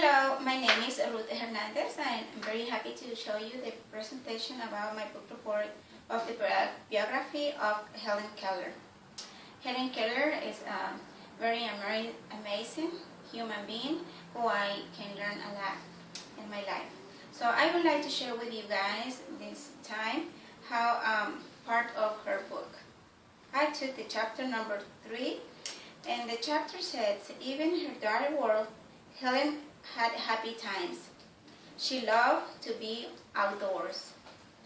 Hello, my name is Ruth Hernandez, and I'm very happy to show you the presentation about my book report of the biography of Helen Keller. Helen Keller is a very amazing human being who I can learn a lot in my life. So I would like to share with you guys this time how part of her book. I took the chapter number 3, and the chapter says, even in her dark world, Helen had happy times. She loved to be outdoors.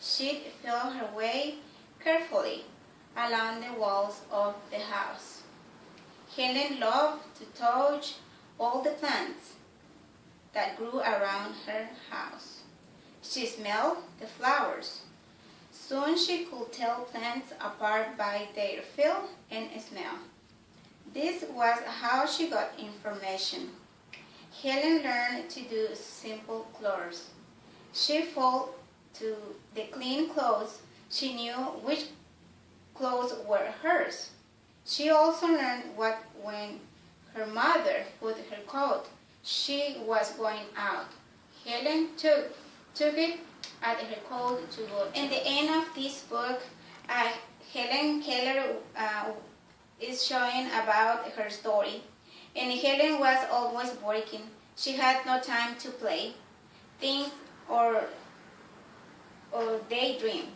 She'd feel her way carefully along the walls of the house. Helen loved to touch all the plants that grew around her house. She smelled the flowers. Soon she could tell plants apart by their feel and smell. This was how she got information. Helen learned to do simple chores. She folded to the clean clothes. She knew which clothes were hers. She also learned what when her mother put her coat, she was going out. Helen took it at her coat to go. In the end of this book, Helen Keller is showing about her story. And Helen was always working. She had no time to play, think, or daydream.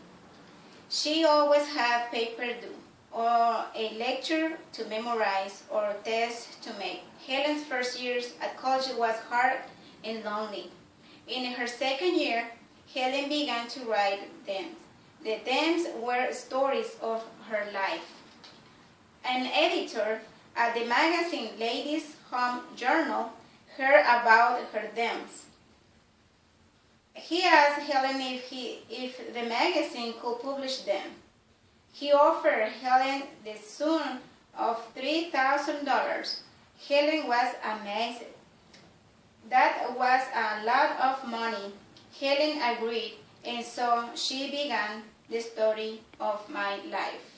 She always had paper due, or a lecture to memorize, or a test to make. Helen's first years at college was hard and lonely. In her second year, Helen began to write themes. The themes were stories of her life. An editor at the magazine Ladies' Home Journal heard about her themes. He asked Helen if the magazine could publish them. He offered Helen the sum of $3,000. Helen was amazed. That was a lot of money. Helen agreed, and so she began the story of my life.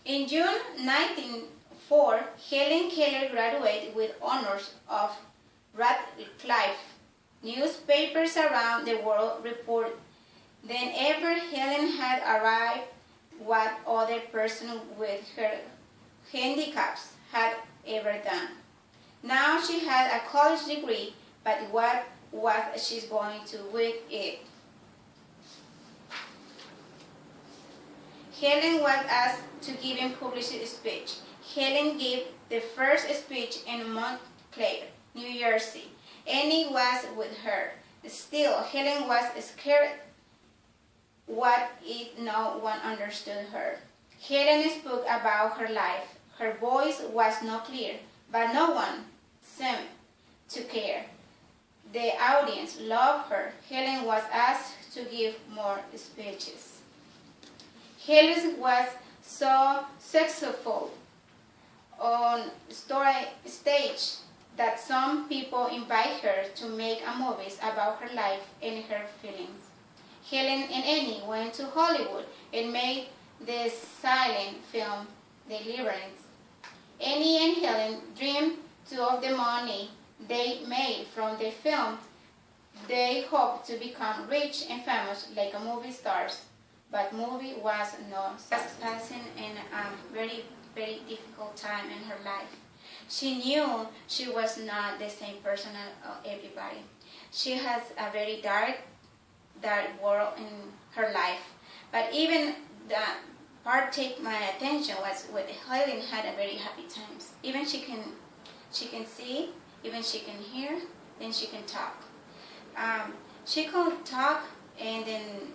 In June 1904, Helen Keller graduated with honors of Radcliffe. Newspapers around the world report that ever Helen had arrived what other person with her handicaps had ever done. Now she had a college degree, but what was she going to with it? Helen was asked to give a publicity speech. Helen gave the first speech in Montclair, New Jersey. Annie was with her. Still, Helen was scared what if no one understood her. Helen spoke about her life. Her voice was not clear, but no one seemed to care. The audience loved her. Helen was asked to give more speeches. Helen was so successful on stage that some people invite her to make a movies about her life and her feelings. Helen and Annie went to Hollywood and made the silent film Deliverance. Annie and Helen dreamed of the money they made from the film. They hoped to become rich and famous like a movie stars. But movie was not passing in a very, very difficult time in her life. She knew she was not the same person as everybody. She has a very dark world in her life. But even that part take my attention was when Helen had a very happy times. Even she can see, even she can hear, then she can talk. She could talk, and then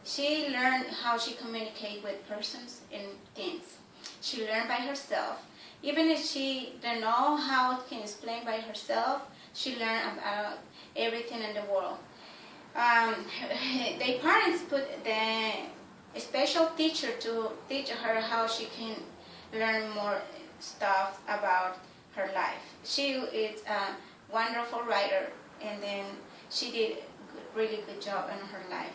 she learned how she communicate with persons and things. She learned by herself. Even if she didn't know how to explain by herself, she learned about everything in the world. The parents put a special teacher to teach her how she can learn more stuff about her life. She is a wonderful writer, and then she did a really good job in her life.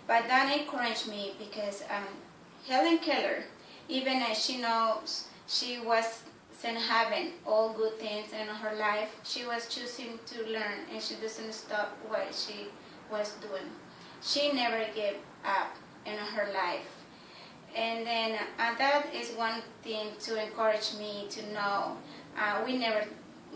But that encouraged me because Helen Keller, even as she knows she was and having all good things in her life, she was choosing to learn, and she doesn't stop what she was doing. She never gave up in her life. And then that is one thing to encourage me to know we never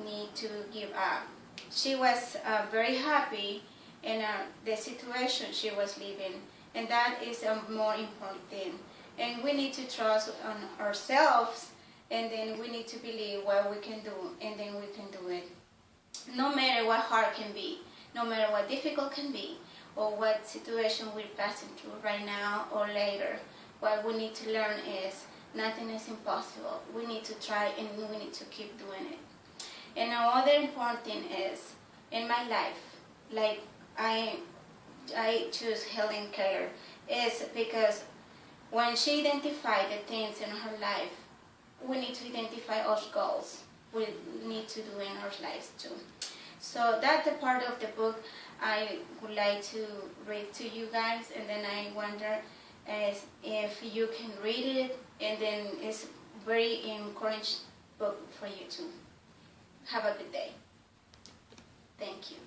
need to give up. She was very happy in the situation she was living, and that is a more important thing. And we need to trust on ourselves, and then we need to believe what we can do, and then we can do it. No matter what hard can be, no matter what difficult can be, or what situation we're passing through right now or later, what we need to learn is nothing is impossible. We need to try, and we need to keep doing it. And another important thing is, in my life, like I choose Helen Keller, is because when she identified the things in her life, we need to identify our goals we need to do in our lives too. So that's the part of the book I would like to read to you guys, and then I wonder if you can read it, and then it's a very encouraging book for you too. Have a good day. Thank you.